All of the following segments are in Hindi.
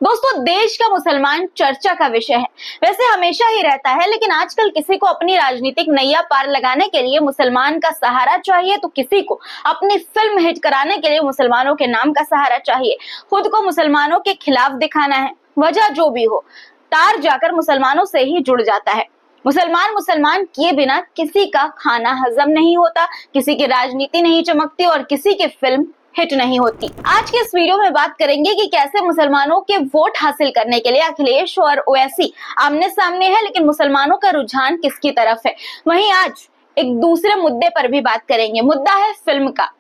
दोस्तों, देश का मुसलमान चर्चा का विषय है। वैसे हमेशा ही रहता है, लेकिन आजकल किसी को अपनी राजनीतिक नैया पार लगाने के लिए मुसलमान का सहारा चाहिए, तो किसी को अपनी फिल्म हिट कराने के लिए मुसलमानों के नाम का सहारा चाहिए। खुद को मुसलमानों के खिलाफ दिखाना है, वजह जो भी हो, तार जाकर मुसलमानों से ही जुड़ जाता है। मुसलमान किए बिना किसी का खाना हजम नहीं होता, किसी की राजनीति नहीं चमकती और किसी की फिल्म हिट नहीं होती। आज के इस वीडियो में बात करेंगे कि कैसे मुसलमानों के वोट हासिल करने के लिए अखिलेश और ओवैसी आमने सामने है, लेकिन मुसलमानों का रुझान किसकी तरफ है। वहीं आज एक दूसरे मुद्दे पर भी बात करेंगे, मुद्दा है फिल्म का।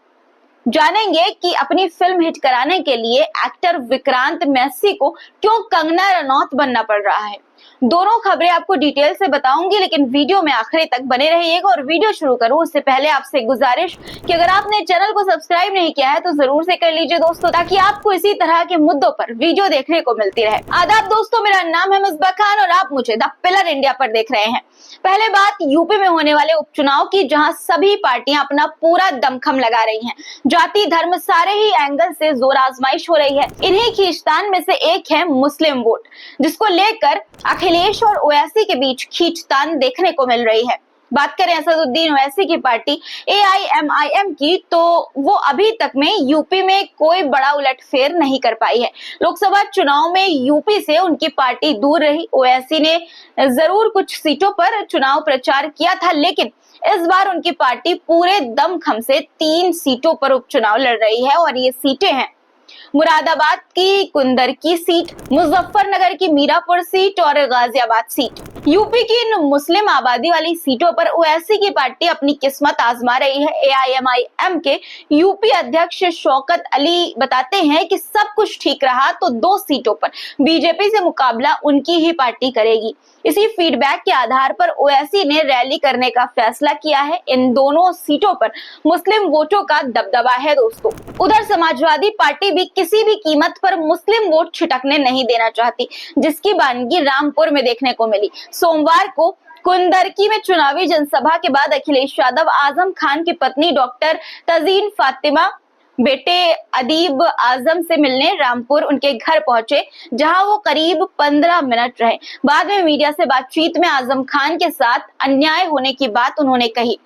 जानेंगे कि अपनी फिल्म हिट कराने के लिए एक्टर विक्रांत मैसी को क्यों कंगना रनौत बनना पड़ रहा है। दोनों खबरें आपको डिटेल से बताऊंगी, लेकिन वीडियो में आखिरी तक बने रहिएगा। और वीडियो शुरू करूं उससे पहले आपसे गुजारिश कि अगर आपने चैनल को सब्सक्राइब नहीं किया है तो जरूर से कर लीजिए दोस्तों, ताकि आपको इसी तरह के मुद्दों पर वीडियो देखने को मिलती रहे। आदाब दोस्तों, मेरा नाम है मिसबा खान और आप मुझे द पिलर इंडिया पर देख रहे हैं। पहले बात यूपी में होने वाले उपचुनाव की, जहां सभी पार्टियां अपना पूरा दमखम लगा रही हैं। जाति धर्म सारे ही एंगल से जोर आजमाइश हो रही है। इन्हीं खींचतान में से एक है मुस्लिम वोट, जिसको लेकर अखिलेश और ओवैसी के बीच खींचतान देखने को मिल रही है। बात करें असदुद्दीन ओवैसी की पार्टी AIMIM की, तो वो अभी तक में यूपी में कोई बड़ा उलटफेर नहीं कर पाई है। लोकसभा चुनाव में यूपी से उनकी पार्टी दूर रही। ओवैसी ने जरूर कुछ सीटों पर चुनाव प्रचार किया था, लेकिन इस बार उनकी पार्टी पूरे दमखम से 3 सीटों पर उपचुनाव लड़ रही है और ये सीटें हैं मुरादाबाद की कुंदरकी सीट, मुजफ्फरनगर की मीरापुर सीट और गाजियाबाद सीट। यूपी की इन मुस्लिम आबादी वाली सीटों पर ओवैसी की पार्टी अपनी किस्मत आजमा रही है। AIMIM के यूपी अध्यक्ष शौकत अली बताते हैं कि सब कुछ ठीक रहा तो 2 सीटों पर बीजेपी से मुकाबला उनकी ही पार्टी करेगी। इसी फीडबैक के आधार पर ओवैसी ने रैली करने का फैसला किया है। इन दोनों सीटों पर मुस्लिम वोटों का दबदबा है दोस्तों। उधर समाजवादी पार्टी भी किसी भी कीमत पर मुस्लिम वोट छिटकने नहीं देना चाहती, जिसकी बानगी रामपुर में देखने को मिली। सोमवार को कुंदरकी में चुनावी जनसभा के बाद अखिलेश यादव आजम खान की पत्नी डॉक्टर तजीन फातिमा बेटे अदीब आजम से मिलने रामपुर उनके घर पहुंचे, जहां वो करीब 15 मिनट रहे। बाद में मीडिया से बातचीत में आजम खान के साथ अन्याय होने की बात उन्होंने कही।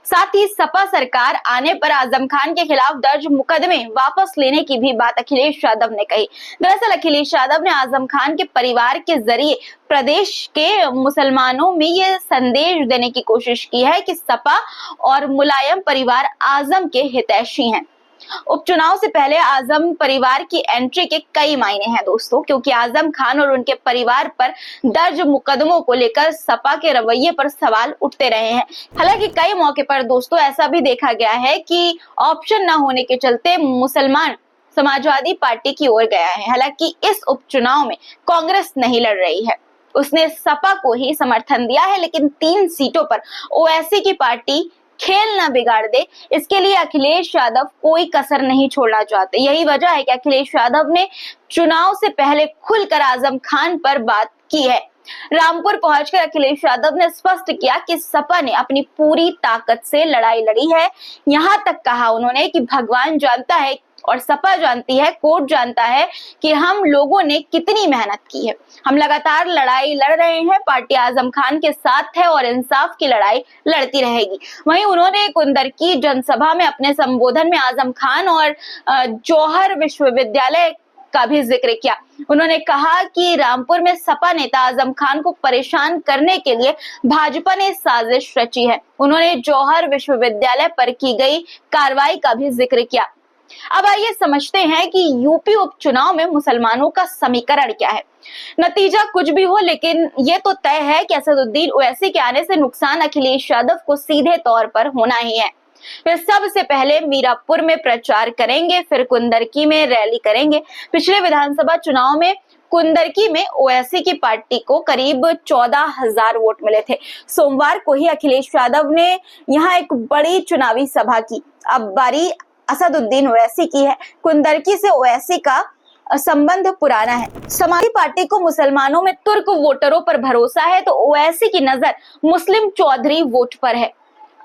साथ ही सपा सरकार आने पर आजम खान के खिलाफ दर्ज मुकदमे वापस लेने की भी बात अखिलेश यादव ने कही। दरअसल अखिलेश यादव ने आजम खान के परिवार के जरिए प्रदेश के मुसलमानों में ये संदेश देने की कोशिश की है कि सपा और मुलायम परिवार आजम के हितैषी हैं। उपचुनाव से पहले आजम परिवार की एंट्री के कई मायने हैं दोस्तों, क्योंकि आजम खान और उनके परिवार पर दर्ज मुकदमों को लेकर सपा के रवैये पर सवाल उठते रहे हैं। हालांकि कई मौके पर दोस्तों ऐसा भी देखा गया है कि ऑप्शन न होने के चलते मुसलमान समाजवादी पार्टी की ओर गया है। हालांकि इस उपचुनाव में कांग्रेस नहीं लड़ रही है, उसने सपा को ही समर्थन दिया है, लेकिन 3 सीटों पर ओवैसी की पार्टी खेल न बिगाड़ दे, इसके लिए अखिलेश यादव कोई कसर नहीं छोड़ना चाहते। यही वजह है कि अखिलेश यादव ने चुनाव से पहले खुलकर आजम खान पर बात की है। रामपुर पहुंचकर अखिलेश यादव ने स्पष्ट किया कि सपा ने अपनी पूरी ताकत से लड़ाई लड़ी है। यहां तक कहा उन्होंने कि भगवान जानता है और सपा जानती है, कोर्ट जानता है कि हम लोगों ने कितनी मेहनत की है। हम लगातार लड़ाई लड़ रहे हैं, पार्टी आजम खान के साथ है और इंसाफ की लड़ाई लड़ती रहेगी। वहीं उन्होंने कुंदरकी जनसभा में अपने संबोधन में आजम खान और जौहर विश्वविद्यालय का भी जिक्र किया। उन्होंने कहा कि रामपुर में सपा नेता आजम खान को परेशान करने के लिए भाजपा ने साजिश रची है। उन्होंने जौहर विश्वविद्यालय पर की गई कार्रवाई का भी जिक्र किया। अब आइए समझते हैं कि यूपी उपचुनाव में मुसलमानों का समीकरण क्या है। नतीजा कुछ भी हो, लेकिन ये तो तय है कि असदुद्दीन ओवैसी के आने से नुकसान अखिलेश यादव को सीधे तौर पर होना ही है। वे सबसे पहले मीरापुर में प्रचार करेंगे, फिर कुंदरकी में रैली करेंगे। पिछले विधानसभा चुनाव में कुंदरकी में ओवैसी की पार्टी को करीब 14,000 वोट मिले थे। सोमवार को ही अखिलेश यादव ने यहाँ एक बड़ी चुनावी सभा की। अब बारी असदुद्दीन ओवैसी की है। कुंदरकी से ओवैसी का संबंध पुराना है। समाजवादी पार्टी को मुसलमानों में तुर्क वोटरों पर भरोसा है, तो ओवैसी की नजर मुस्लिम चौधरी वोट पर है।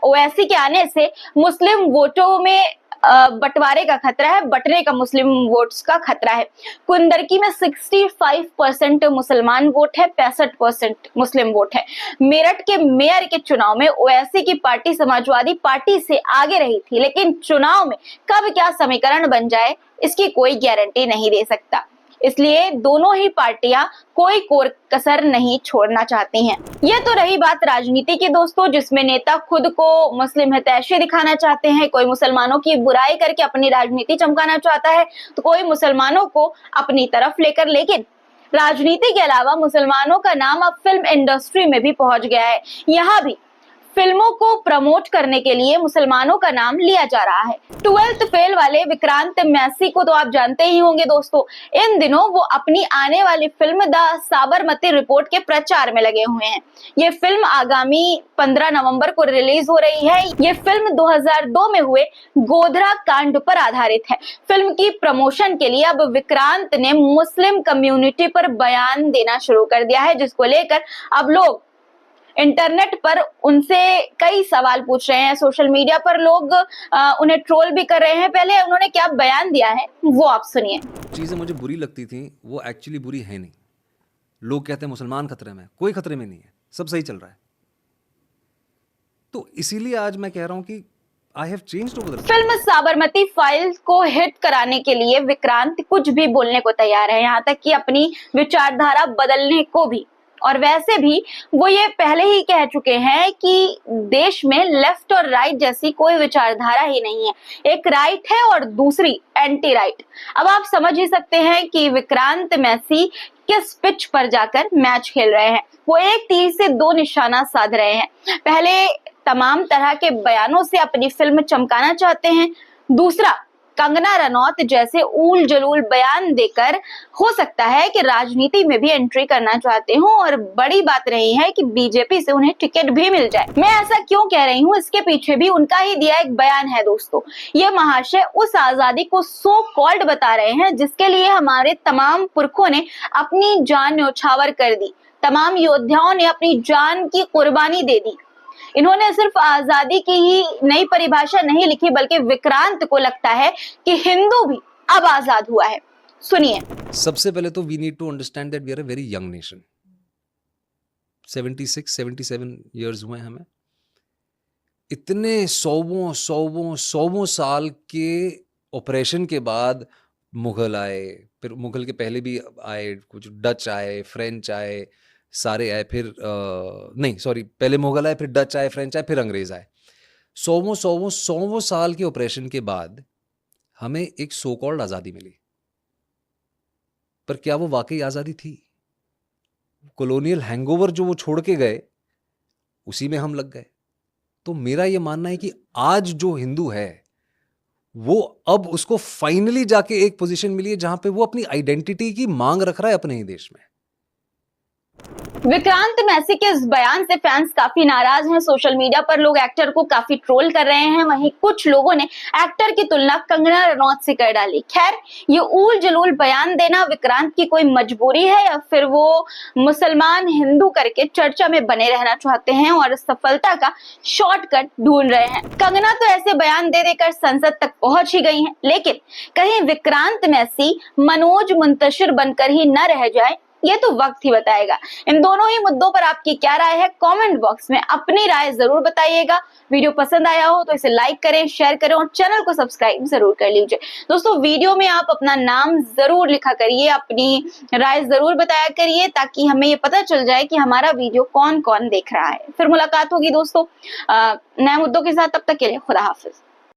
ओवैसी के आने से मुस्लिम वोटों में बंटवारे का खतरा है, बंटने का मुस्लिम वोट्स का खतरा है। कुंदरकी में 65% मुसलमान वोट है, 65% मुस्लिम वोट है। मेरठ के मेयर के चुनाव में ओवैसी की पार्टी समाजवादी पार्टी से आगे रही थी, लेकिन चुनाव में कब क्या समीकरण बन जाए इसकी कोई गारंटी नहीं दे सकता। इसलिए दोनों ही पार्टियां कोई कोर कसर नहीं छोड़ना चाहती हैं। ये तो रही बात राजनीति की दोस्तों, जिसमें नेता खुद को मुस्लिम हितैषी दिखाना चाहते हैं, कोई मुसलमानों की बुराई करके अपनी राजनीति चमकाना चाहता है, तो कोई मुसलमानों को अपनी तरफ लेकर। लेकिन राजनीति के अलावा मुसलमानों का नाम अब फिल्म इंडस्ट्री में भी पहुंच गया है। यहाँ भी फिल्मों को प्रमोट करने के लिए मुसलमानों का नाम लिया जा रहा है। 12th फेल वाले विक्रांत मैसी को तो आप जानते ही होंगे दोस्तों। इन दिनों वो अपनी आने वाली फिल्म द साबरमती रिपोर्ट के प्रचार में लगे हुए हैं। ये फिल्म आगामी 15 नवंबर को रिलीज हो रही है। ये फिल्म 2002 में हुए गोधरा कांड पर आधारित है। फिल्म की प्रमोशन के लिए अब विक्रांत ने मुस्लिम कम्युनिटी पर बयान देना शुरू कर दिया है, जिसको लेकर अब लोग इंटरनेट पर उनसे कई सवाल पूछ रहे हैं। सोशल मीडिया पर लोग उन्हें ट्रोल भी कर रहे हैं। पहले उन्होंने क्या बयान दिया है वो आप सुनिए। चीजें मुझे बुरी लगती थी वो एक्चुअली बुरी है नहीं। लोग कहते हैं मुसलमान खतरे में, कोई खतरे में नहीं है, सब सही चल रहा है। तो इसीलिए आज मैं कह रहा हूं कि I have changed over the. Film Sabarmati files को हिट कराने के लिए विक्रांत कुछ भी बोलने को तैयार है, यहाँ तक कि अपनी विचारधारा बदलने को भी। और वैसे भी वो ये पहले ही कह चुके हैं कि देश में लेफ्ट और राइट जैसी कोई विचारधारा ही नहीं है, एक राइट है और दूसरी एंटी राइट। अब आप समझ ही सकते हैं कि विक्रांत मैसी किस पिच पर जाकर मैच खेल रहे हैं। वो एक तीर से दो निशाना साध रहे हैं। पहले तमाम तरह के बयानों से अपनी फिल्म चमकाना चाहते हैं, दूसरा कंगना रनौत जैसे ऊल जलूल बयान देकर हो सकता है कि राजनीति में भी एंट्री करना चाहते हो, और बड़ी बात रही है कि बीजेपी से उन्हें टिकट भी मिल जाए। मैं ऐसा क्यों कह रही हूँ, इसके पीछे भी उनका ही दिया एक बयान है दोस्तों। ये महाशय उस आजादी को सो कॉल्ड बता रहे हैं जिसके लिए हमारे तमाम पुरखों ने अपनी जान न्यौछावर कर दी, तमाम योद्धाओं ने अपनी जान की कुर्बानी दे दी। इन्होंने सिर्फ आजादी की ही नई परिभाषा नहीं लिखी, बल्कि विक्रांत को लगता है कि हिंदू भी अब आजाद हुआ है। सुनिए। सबसे पहले तो we need to understand that we are a very young nation. 76-77 years हुए हमें। इतने सौवों साल के ऑपरेशन के बाद मुगल आए, फिर मुगल के पहले भी आए, कुछ डच आए, फ्रेंच आए, सारे आए, फिर पहले मुगल आए, फिर डच आए, फ्रेंच आए, फिर अंग्रेज आए। सौवों साल के ऑपरेशन के बाद हमें एक सो कॉल्ड आज़ादी मिली। पर क्या वो वाकई आज़ादी थी? कॉलोनियल हैंगओवर जो वो छोड़ के गए उसी में हम लग गए। तो मेरा ये मानना है कि आज जो हिंदू है वो अब उसको फाइनली जाके एक पोजीशन मिली है जहां पे वो अपनी आइडेंटिटी की मांग रख रहा है अपने ही देश में। विक्रांत मैसी के इस बयान से फैंस काफी नाराज हैं। सोशल मीडिया पर लोग एक्टर को काफी ट्रोल कर रहे हैं। वहीं कुछ लोगों ने एक्टर की तुलना कंगना रनौत से कर डाली। खैर, ये ऊल जलूल बयान देना विक्रांत की कोई मजबूरी है या फिर वो मुसलमान हिंदू करके चर्चा में बने रहना चाहते हैं और सफलता का शॉर्टकट ढूंढ रहे हैं। कंगना तो ऐसे बयान दे देकर संसद तक पहुंच ही गई हैं, लेकिन कहीं विक्रांत मैसी मनोज मुंतशिर बनकर ही न रह जाए, ये तो वक्त ही बताएगा। इन दोनों ही मुद्दों पर आपकी क्या राय है, कमेंट बॉक्स में अपनी राय जरूर बताइएगा। वीडियो पसंद आया हो तो इसे लाइक करें, शेयर करें और चैनल को सब्सक्राइब जरूर कर लीजिए। दोस्तों, वीडियो में आप अपना नाम जरूर लिखा करिए, अपनी राय जरूर बताया करिए, ताकि हमें ये पता चल जाए कि हमारा वीडियो कौन कौन देख रहा है। फिर मुलाकात होगी दोस्तों नए मुद्दों के साथ। तब तक के लिए खुदा हाफिज।